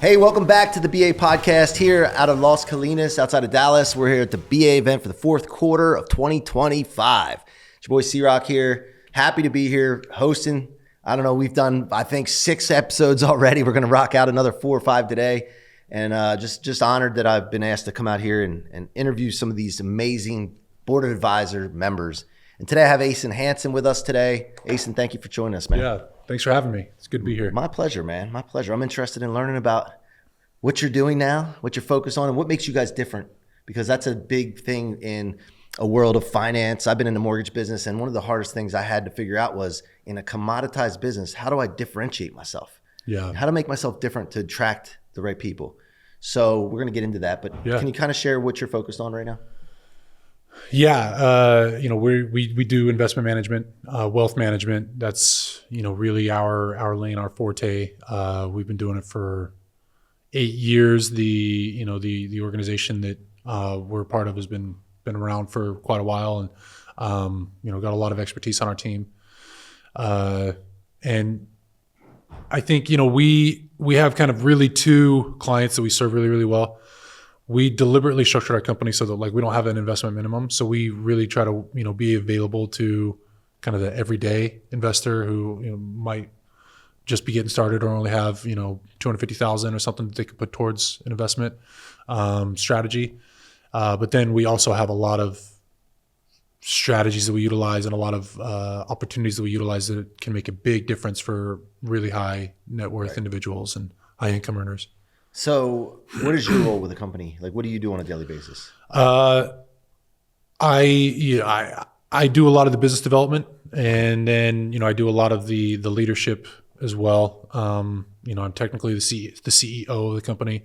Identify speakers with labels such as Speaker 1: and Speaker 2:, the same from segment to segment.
Speaker 1: Hey, welcome back to the BA podcast here out of Las Colinas, outside of Dallas. We're here at the BA event for the fourth quarter of 2025. It's your boy C-Roc here. Happy to be here hosting. I don't know, we've done, I think, 6 episodes already. We're going to rock out another 4 or 5 today. And just honored that I've been asked to come out here and interview some of these amazing board of advisor members. And today I have Acen Hansen with us today. Acen, thank you for joining us, man.
Speaker 2: Yeah, thanks for having me. It's good to be here.
Speaker 1: My pleasure, man. My pleasure. I'm interested in learning about what you're doing now, what you're focused on, and what makes you guys different, because that's a big thing in a world of finance. I've been in the mortgage business, and one of the hardest things I had to figure out was, in a commoditized business, how do I differentiate myself?
Speaker 2: Yeah.
Speaker 1: How to make myself different to attract the right people. So we're going to get into that, but Can you kind of share what you're focused on right now?
Speaker 2: Yeah, we do investment management, wealth management. That's really our lane, our forte. We've been doing it for 8 years. The organization that we're part of has been around for quite a while, and got a lot of expertise on our team. And I think we have kind of really 2 clients that we serve really, really well. We deliberately structured our company so that we don't have an investment minimum. So we really try to be available to kind of the everyday investor who might just be getting started or only have $250,000 or something that they could put towards an investment strategy. But then we also have a lot of strategies that we utilize and a lot of opportunities that we utilize that can make a big difference for really high net worth individuals and high income earners.
Speaker 1: So what is your role with the company? What do you do on a daily basis?
Speaker 2: I do a lot of the business development, and then I do a lot of the leadership as well. I'm technically the CEO of the company,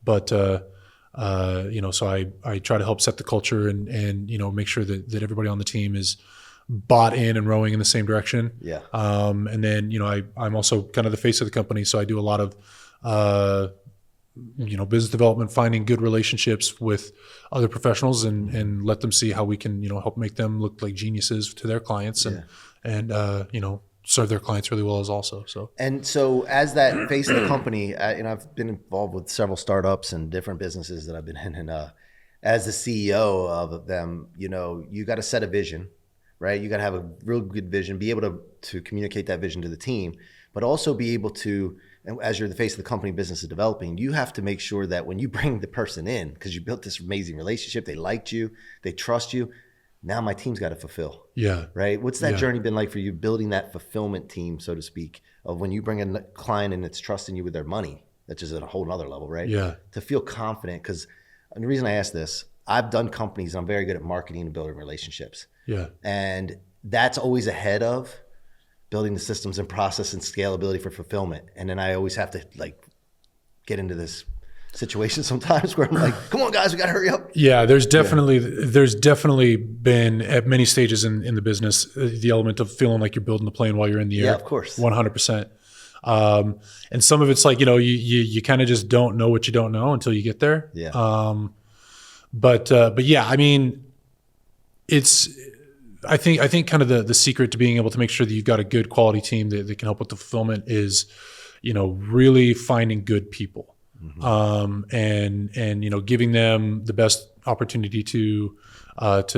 Speaker 2: but so I try to help set the culture and make sure that everybody on the team is bought in and rowing in the same direction.
Speaker 1: Yeah.
Speaker 2: And then I'm also kind of the face of the company, so I do a lot of business development, finding good relationships with other professionals and let them see how we can, help make them look like geniuses to their clients and serve their clients really well as also. So
Speaker 1: as that face of the company, I've been involved with several startups and different businesses that I've been in, and as the CEO of them, you got to set a vision, right? You got to have a real good vision, be able to communicate that vision to the team, but also be able to, and as you're the face of the company, business is developing, you have to make sure that when you bring the person in, because you built this amazing relationship, they liked you, they trust you, now my team's got to fulfill.
Speaker 2: Yeah.
Speaker 1: Right? What's that journey been like for you, building that fulfillment team, so to speak, of when you bring a client in that's trusting you with their money, that's just at a whole nother level, right?
Speaker 2: Yeah.
Speaker 1: To feel confident, because the reason I ask this, I've done companies, and I'm very good at marketing and building relationships.
Speaker 2: Yeah.
Speaker 1: And that's always ahead of building the systems and process and scalability for fulfillment. And then I always have to get into this situation sometimes where I'm like, come on guys, we got to hurry up.
Speaker 2: Yeah, there's definitely been at many stages in the business, the element of feeling like you're building the plane while you're in the air.
Speaker 1: Yeah, of course. 100%.
Speaker 2: And some of it's you kind of just don't know what you don't know until you get there.
Speaker 1: Yeah.
Speaker 2: But yeah, I mean, I think kind of the secret to being able to make sure that you've got a good quality team that can help with the fulfillment is, really finding good people, and giving them the best opportunity to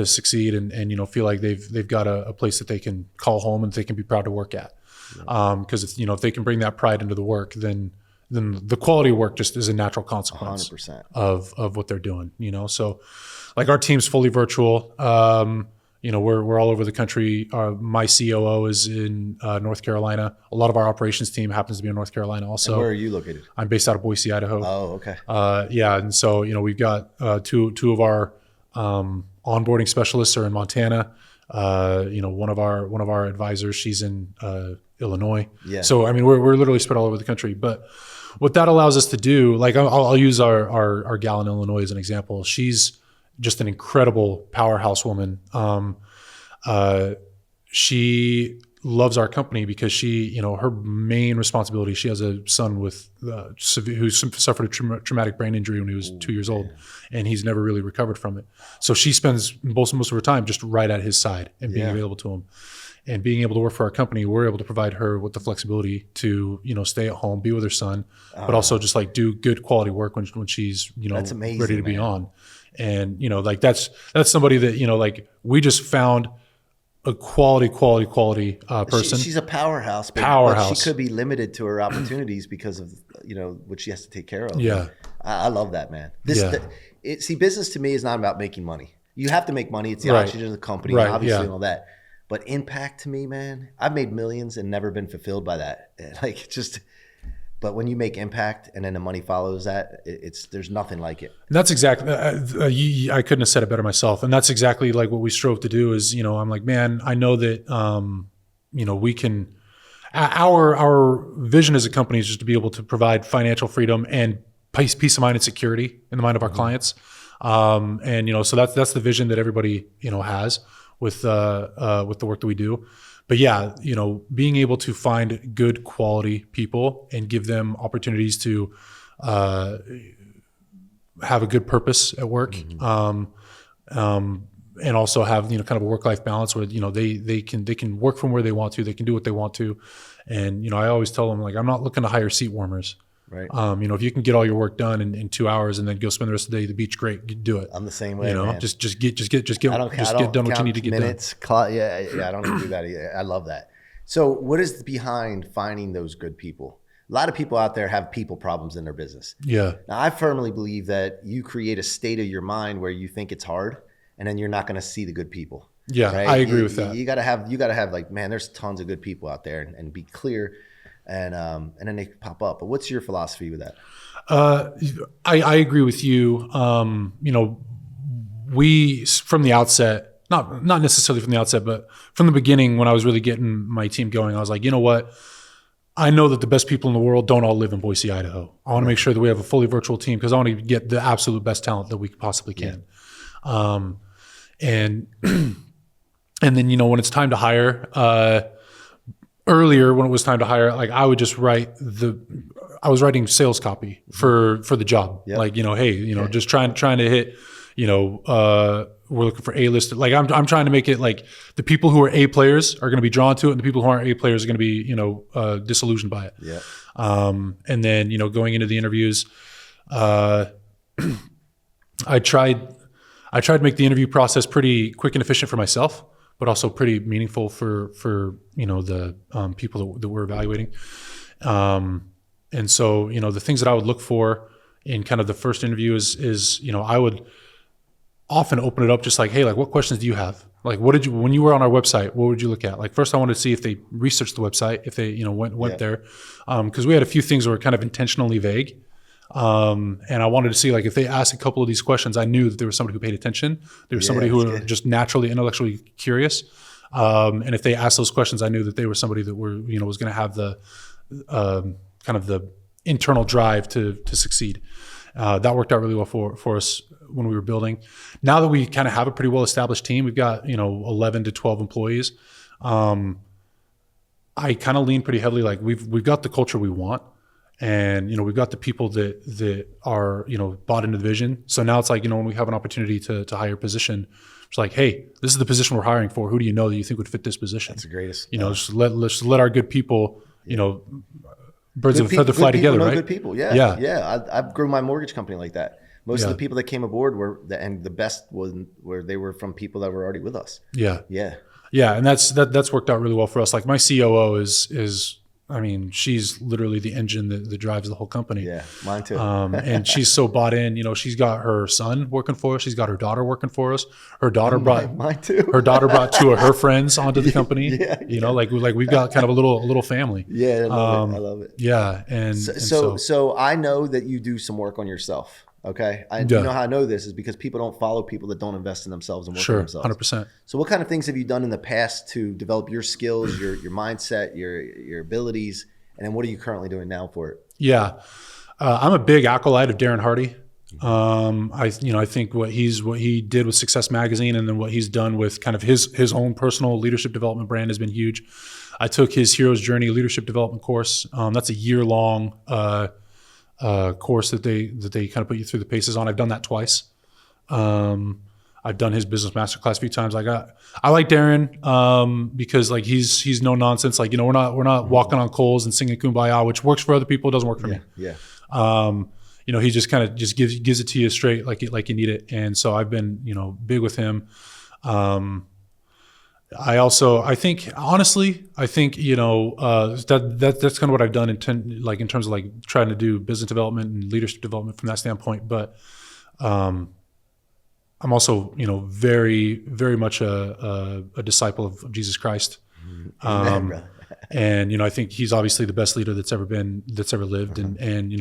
Speaker 2: succeed and feel like they've got a place that they can call home and they can be proud to work at. Because if they can bring that pride into the work, then the quality of work just is a natural consequence
Speaker 1: 100%.
Speaker 2: of what they're doing. So our team's fully virtual. We're all over the country. My COO is in North Carolina. A lot of our operations team happens to be in North Carolina also.
Speaker 1: And where are you located?
Speaker 2: I'm based out of Boise, Idaho.
Speaker 1: Oh, okay.
Speaker 2: And so we've got two of our onboarding specialists are in Montana. One of our advisors, she's in Illinois.
Speaker 1: Yeah.
Speaker 2: So I mean, we're literally spread all over the country. But what that allows us to do, I'll use our gal in Illinois as an example. She's just an incredible powerhouse woman. She loves our company because she, her main responsibility, she has a son with who suffered a traumatic brain injury when he was 2 years old, and he's never really recovered from it. So she spends most of her time just right at his side and being available to him. and being able to work for our company, we're able to provide her with the flexibility to, stay at home, be with her son, but also just like do good quality work when she's,
Speaker 1: That's amazing,
Speaker 2: ready to be
Speaker 1: man.
Speaker 2: on. And, like that's somebody that, like we just found a quality person.
Speaker 1: She's a powerhouse, but she could be limited to her opportunities because of, what she has to take care of.
Speaker 2: Yeah.
Speaker 1: I love that, man. Business to me is not about making money. You have to make money. It's the oxygen of the company, obviously, and all that. But impact to me, man, I've made millions and never been fulfilled by that. But when you make impact and then the money follows that, there's nothing like it.
Speaker 2: And that's exactly, I couldn't have said it better myself. And that's exactly like what we strove to do is, I'm like, man, I know that, we can, our vision as a company is just to be able to provide financial freedom and peace of mind and security in the mind of our clients. And, so that's the vision that everybody, has with the work that we do. But yeah, being able to find good quality people and give them opportunities to have a good purpose at work, and also have kind of a work-life balance where they can work from where they want to, they can do what they want to, and I always tell them, like, I'm not looking to hire seat warmers.
Speaker 1: Right.
Speaker 2: If you can get all your work done in 2 hours and then go spend the rest of the day at the beach, great, do it.
Speaker 1: I'm the same way, man.
Speaker 2: Just get done what you need to get
Speaker 1: minutes, done. Yeah, I don't even do that either. I love that. So what is behind finding those good people? A lot of people out there have people problems in their business.
Speaker 2: Yeah.
Speaker 1: Now, I firmly believe that you create a state of your mind where you think it's hard, and then you're not going to see the good people.
Speaker 2: Yeah, right? I agree with that.
Speaker 1: You got to have like, man, there's tons of good people out there, and be clear. And then they pop up. But what's your philosophy with that?
Speaker 2: I agree with you. We from the outset, not necessarily from the outset, but from the beginning, when I was really getting my team going, I was like, you know what? I know that the best people in the world don't all live in Boise, Idaho. I want to make sure that we have a fully virtual team because I want to get the absolute best talent that we possibly can. Yeah. And then when it's time to hire. Earlier, when it was time to hire, like I would just I was writing sales copy for the job. Yep. Like, hey, just trying to hit, we're looking for A-list. Like I'm trying to make it like the people who are A players are going to be drawn to it, and the people who aren't A players are going to be, disillusioned by it.
Speaker 1: Yeah.
Speaker 2: And then, going into the interviews, I tried to make the interview process pretty quick and efficient for myself, but also pretty meaningful for the people that we're evaluating. And so, the things that I would look for in kind of the first interview is I would often open it up just like, hey, like what questions do you have? Like, when you were on our website, what would you look at? Like, first I wanted to see if they researched the website, if they, went there. Because we had a few things that were kind of intentionally vague. And I wanted to see, like, if they asked a couple of these questions, I knew that there was somebody who paid attention. There was somebody who were just naturally intellectually curious. And if they asked those questions, I knew that they were somebody that was going to have the kind of the internal drive to succeed. That worked out really well for us when we were building. Now that we kind of have a pretty well established team, we've got 11 to 12 employees. I kind of lean pretty heavily, like we've got the culture we want. And, we've got the people that are, bought into the vision. So now it's like, when we have an opportunity to hire a position, it's like, hey, this is the position we're hiring for. Who do you know that you think would fit this position?
Speaker 1: That's the greatest.
Speaker 2: Let's let our good people, birds of a feather fly together, right?
Speaker 1: Good people. Yeah. I grew my mortgage company like that. Most of the people that came aboard and the best were they were from people that were already with us.
Speaker 2: Yeah.
Speaker 1: Yeah.
Speaker 2: Yeah. And that's worked out really well for us. Like my COO is she's literally the engine that drives the whole company.
Speaker 1: Yeah, mine too.
Speaker 2: And she's so bought in. She's got her son working for us. She's got her daughter working for us. Her daughter
Speaker 1: mine too.
Speaker 2: Her daughter brought two of her friends onto the company.
Speaker 1: Yeah.
Speaker 2: Like we've got kind of a little family.
Speaker 1: Yeah, I love it.
Speaker 2: Yeah, and
Speaker 1: so I know that you do some work on yourself. Okay, you know how I know this is because people don't follow people that don't invest in themselves and work on themselves.
Speaker 2: 100%.
Speaker 1: So what kind of things have you done in the past to develop your skills, your mindset, your abilities, and then what are you currently doing now for it?
Speaker 2: Yeah, I'm a big acolyte of Darren Hardy. I think what he did with Success Magazine and then what he's done with kind of his own personal leadership development brand has been huge. I took his Hero's Journey leadership development course. That's a year-long course that they kind of put you through the paces on. I've done that twice. I've done his business masterclass a few times. I like Darren because like he's no nonsense. Like, we're not walking on coals and singing Kumbaya, which works for other people, doesn't work for me.
Speaker 1: Yeah.
Speaker 2: He just kind of just gives it to you straight like you need it. And so I've been, big with him. I think honestly, that's kind of what I've done in terms of like trying to do business development and leadership development from that standpoint. But I'm also, very, very much a disciple of Jesus Christ. And I think he's obviously the best leader that's ever lived. And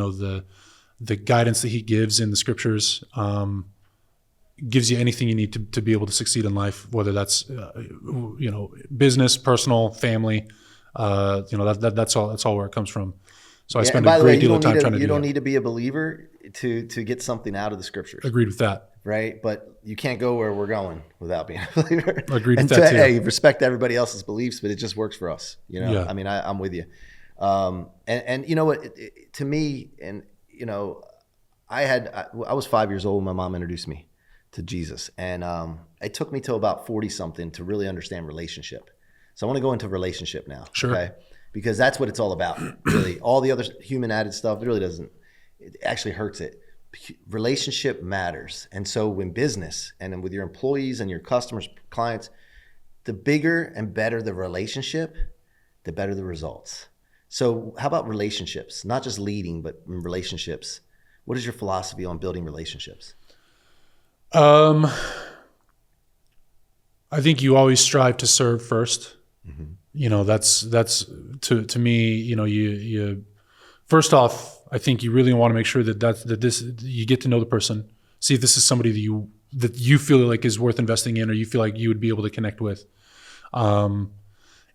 Speaker 2: the guidance that he gives in the scriptures gives you anything you need to be able to succeed in life, whether that's business, personal, family. That's all where it comes from. So I spend a great deal of time trying to do that.
Speaker 1: You don't need to be a believer to get something out of the scriptures.
Speaker 2: Agreed with that.
Speaker 1: Right, but you can't go where we're going without being a believer.
Speaker 2: Agreed with that too.
Speaker 1: Hey, respect everybody else's beliefs, but it just works for us.
Speaker 2: Yeah.
Speaker 1: I mean, I'm with you. And you know what? To me, and I was 5 years old when my mom introduced me to Jesus, and it took me till about 40 something to really understand relationship. So I want to go into relationship now.
Speaker 2: Sure.
Speaker 1: Okay, because that's what it's all about. Really, all the other human added stuff, it really doesn't. It actually hurts it. Relationship matters. And so when business and then with your employees and your customers, clients, the bigger and better the relationship, the better the results. So how about relationships? Not just leading, but relationships. What is your philosophy on building relationships?
Speaker 2: I think you always strive to serve first. Mm-hmm. That's to me, you first off, I think you really want to make sure that you get to know the person, see if this is somebody that you feel like is worth investing in, or you feel like you would be able to connect with. And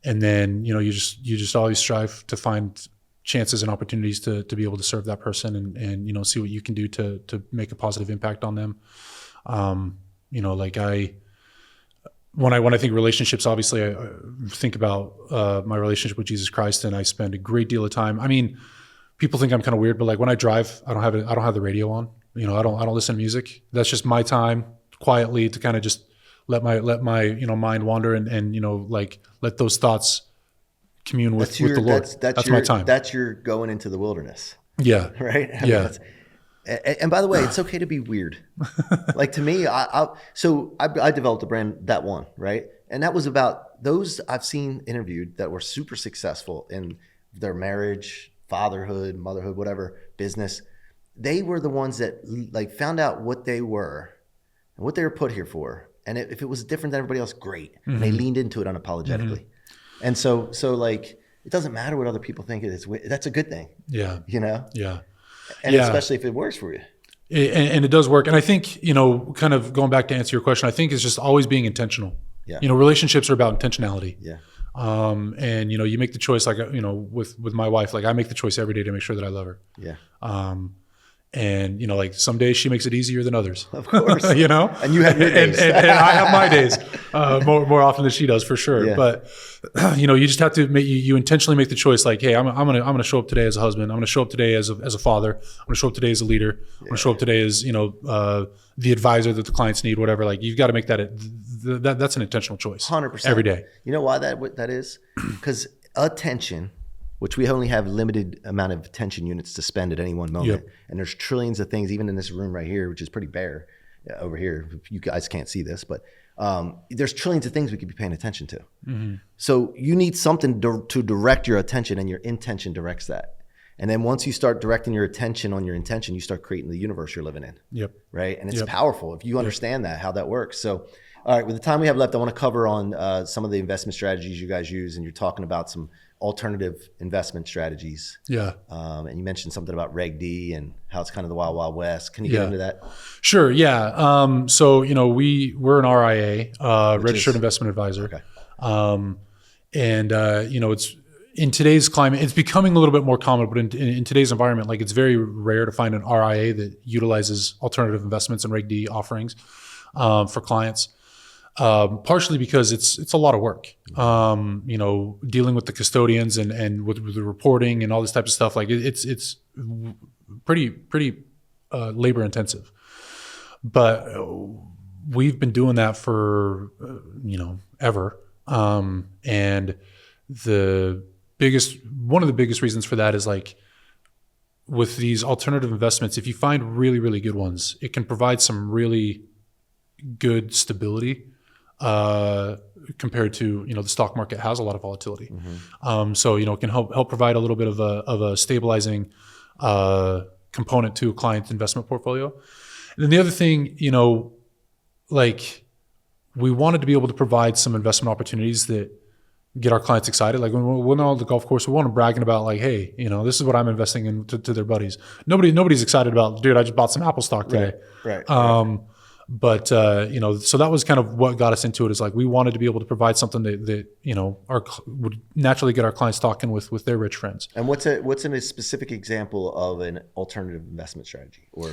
Speaker 2: then, you just always strive to find chances and opportunities to be able to serve that person and see what you can do to make a positive impact on them. When I think relationships, obviously I think about my relationship with Jesus Christ, and I spend a great deal of time. I mean, people think I'm kind of weird, but like when I drive, I don't have the radio on. I don't listen to music. That's just my time quietly to kind of just let my mind wander and let those thoughts commune with the Lord. That's my time.
Speaker 1: That's your going into the wilderness.
Speaker 2: Yeah.
Speaker 1: Right.
Speaker 2: Yeah.
Speaker 1: And by the way, it's okay to be weird. Like to me, I developed a brand, That One, right? And that was about those I've seen interviewed that were super successful in their marriage, fatherhood, motherhood, whatever, business. They were the ones that like found out what they were and what they were put here for. And if it was different than everybody else, great. Mm-hmm. And they leaned into it unapologetically. Mm-hmm. And so like, it doesn't matter what other people think it is. That's a good thing.
Speaker 2: Yeah.
Speaker 1: Yeah. And especially if it works for you.
Speaker 2: And it does work. And I think, kind of going back to answer your question, I think it's just always being intentional. Yeah. Relationships are about intentionality. Yeah. And you make the choice, like, with my wife, like I make the choice every day to make sure that I love her. Yeah. And like some days she makes it easier than others.
Speaker 1: Of course.
Speaker 2: And you have your days. and I have my days more often than she does, for sure. Yeah. But you just have to you intentionally make the choice. Like, hey, I'm gonna show up today as a husband. I'm gonna show up today as a father. I'm gonna show up today as a leader. I'm gonna show up today as the advisor that the clients need. Whatever. Like, you've got to make that's an intentional choice.
Speaker 1: 100%
Speaker 2: every day.
Speaker 1: You know why that is? Because attention, which we only have limited amount of attention units to spend at any one moment. Yep. And there's trillions of things, even in this room right here, which is pretty bare over here. You guys can't see this, but there's trillions of things we could be paying attention to. Mm-hmm. So you need something to direct your attention, and your intention directs that. And then once you start directing your attention on your intention, you start creating the universe you're living in. Yep. Right. And it's powerful if you understand how that works. So, all right, with the time we have left, I want to cover on some of the investment strategies you guys use. And you're talking about some alternative investment strategies. Yeah. And you mentioned something about Reg D and how it's kind of the wild, wild west. Can you get into that?
Speaker 2: Sure. Yeah. So, we're an RIA, registered investment advisor. Okay. It's in today's climate, it's becoming a little bit more common, but in today's environment, like, it's very rare to find an RIA that utilizes alternative investments and Reg D offerings for clients. Partially because it's a lot of work, dealing with the custodians and with the reporting and all this type of stuff. Like it's pretty labor intensive. But we've been doing that for, ever. And one of the biggest reasons for that is like with these alternative investments, if you find really, really good ones, it can provide some really good stability compared to, the stock market has a lot of volatility. So, it can help provide a little bit of a stabilizing component to a client's investment portfolio. And then the other thing, like we wanted to be able to provide some investment opportunities that get our clients excited. Like when we're on the golf course, we want them bragging about like, hey, this is what I'm investing in to their buddies. Nobody's excited about, dude, I just bought some Apple stock today.
Speaker 1: Right.
Speaker 2: But so that was kind of what got us into it, is like we wanted to be able to provide something that would naturally get our clients talking with their rich friends.
Speaker 1: And what's a specific example of an alternative investment strategy or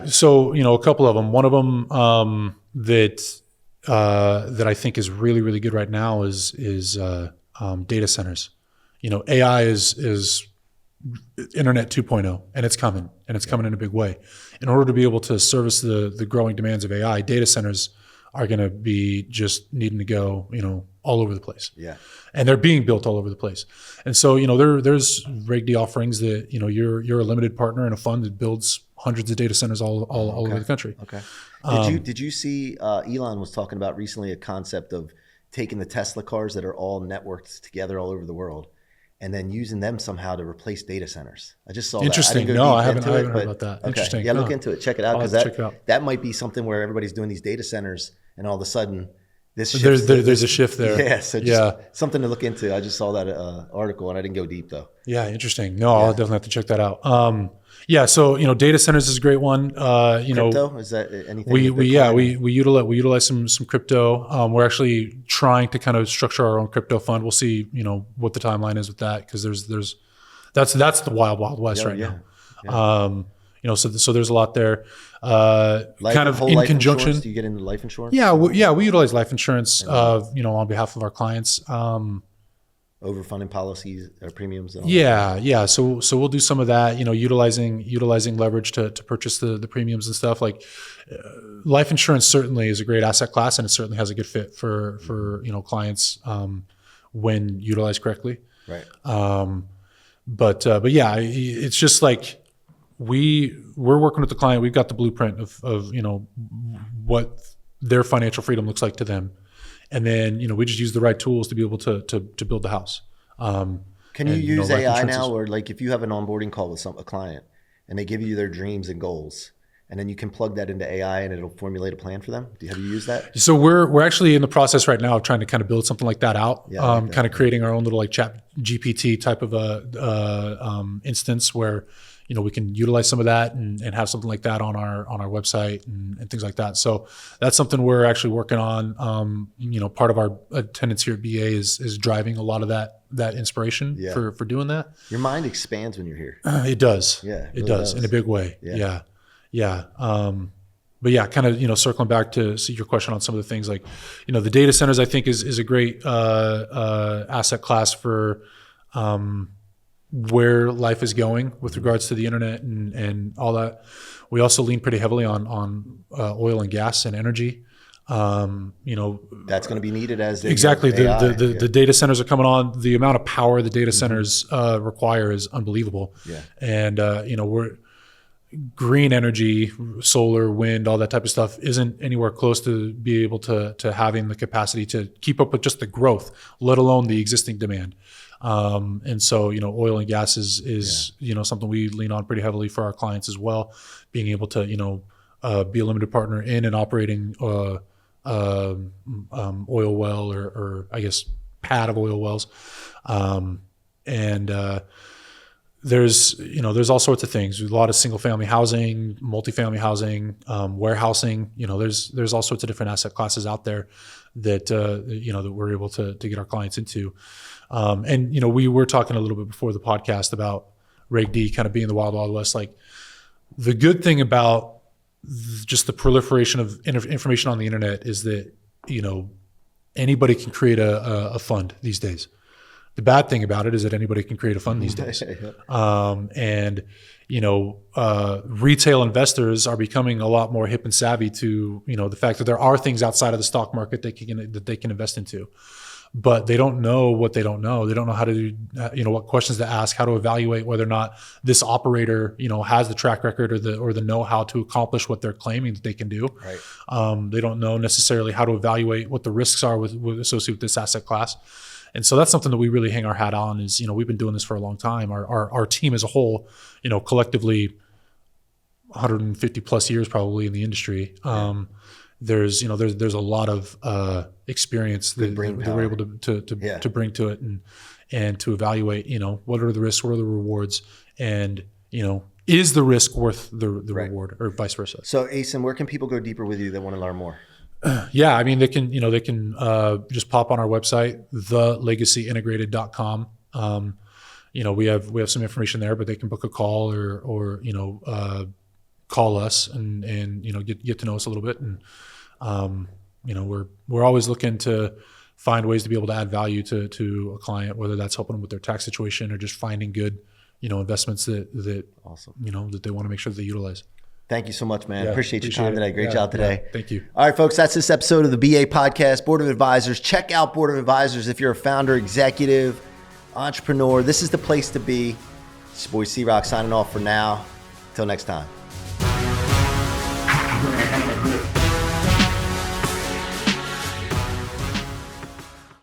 Speaker 2: so a couple of them. One of them that I think is really, really good right now is data centers. AI is Internet 2.0, and it's coming in a big way. In order to be able to service the growing demands of AI, data centers are going to be just needing to go, all over the place.
Speaker 1: Yeah.
Speaker 2: And they're being built all over the place. And so, there's Reg D offerings that, you're a limited partner in a fund that builds hundreds of data centers all over the country.
Speaker 1: Okay. Did you see Elon was talking about recently a concept of taking the Tesla cars that are all networked together all over the world and then using them somehow to replace data centers? I just saw
Speaker 2: Interesting.
Speaker 1: that.
Speaker 2: I haven't heard about that.
Speaker 1: Okay.
Speaker 2: Interesting.
Speaker 1: Yeah, look into it. Check it out, because
Speaker 2: check it out.
Speaker 1: that might be something where everybody's doing these data centers and all of a sudden there's
Speaker 2: a shift there.
Speaker 1: Yeah, so just something to look into. I just saw that article and I didn't go deep though.
Speaker 2: Yeah, interesting. No, I'll definitely have to check that out. So data centers is a great one.
Speaker 1: Crypto, is that anything?
Speaker 2: We utilize some crypto. We're actually trying to kind of structure our own crypto fund. We'll see what the timeline is with that, because that's the wild west now.
Speaker 1: Yeah.
Speaker 2: So there's a lot there. Kind of in conjunction.
Speaker 1: Insurance? Do you get into life insurance?
Speaker 2: Yeah, we utilize life insurance. On behalf of our clients.
Speaker 1: Overfunding policies or premiums. And all
Speaker 2: that. So we'll do some of that. Utilizing leverage to purchase the premiums and stuff. Like life insurance certainly is a great asset class, and it certainly has a good fit for clients when utilized correctly.
Speaker 1: Right.
Speaker 2: But it's just like we're working with the client. We've got the blueprint of what their financial freedom looks like to them. And then, we just use the right tools to be able to build the house.
Speaker 1: Can you use AI now, or like if you have an onboarding call with a client and they give you their dreams and goals, and then you can plug that into AI and it'll formulate a plan for them? Have you used that?
Speaker 2: So we're actually in the process right now of trying to kind of build something like that out. Kind of creating our own little like chat GPT type of a instance where we can utilize some of that and have something like that on our website and things like that. So that's something we're actually working on. Part of our attendance here at BA is driving a lot of that inspiration for doing that.
Speaker 1: Your mind expands when you're here.
Speaker 2: It does.
Speaker 1: Yeah,
Speaker 2: it really does in a big way. Yeah. But yeah, kind of circling back to see your question on some of the things like the data centers, I think is a great asset class for where life is going with regards to the internet and all that. We also lean pretty heavily on oil and gas and energy.
Speaker 1: That's going to be needed as
Speaker 2: exactly the data centers are coming on. The amount of power the data centers require is unbelievable.
Speaker 1: Yeah.
Speaker 2: And we're green energy, solar, wind, all that type of stuff isn't anywhere close to be able to having the capacity to keep up with just the growth, let alone the existing demand. And so, oil and gas is something we lean on pretty heavily for our clients as well, being able to, be a limited partner in and operating, oil well or I guess pad of oil wells. There's all sorts of things. A lot of single family housing, multifamily housing, warehousing, there's all sorts of different asset classes out there that, that we're able to get our clients into. We were talking a little bit before the podcast about Reg D kind of being the wild west. Like the good thing about just the proliferation of information on the internet is that, anybody can create a fund these days. The bad thing about it is that anybody can create a fund these days. And, retail investors are becoming a lot more hip and savvy to, the fact that there are things outside of the stock market that they can invest into. But they don't know what they don't know. They don't know how to do, what questions to ask, how to evaluate whether or not this operator, has the track record or the know-how to accomplish what they're claiming that they can do.
Speaker 1: Right.
Speaker 2: They don't know necessarily how to evaluate what the risks are with associated with this asset class. And so that's something that we really hang our hat on is, we've been doing this for a long time. Our team as a whole, collectively 150 plus years probably in the industry. There's a lot of experience that we're able to bring to it and to evaluate, what are the risks, what are the rewards, and, is the risk worth the reward, or vice versa.
Speaker 1: So Acen, where can people go deeper with you that want to learn more?
Speaker 2: Yeah, I mean, they can just pop on our website, thelegacyintegrated.com. We have some information there, but they can book a call or call us and get to know us a little bit. And we're always looking to find ways to be able to add value to a client, whether that's helping them with their tax situation or just finding good investments that
Speaker 1: awesome.
Speaker 2: That they want to make sure that they utilize.
Speaker 1: Thank you so much, man. Appreciate your time today. Great job today.
Speaker 2: Yeah, thank you.
Speaker 1: All right, folks, that's this episode of the BA Podcast, Board of Advisors. Check out Board of Advisors if you're a founder, executive, entrepreneur. This is the place to be. It's your boy C-Roc signing off for now. Until next time.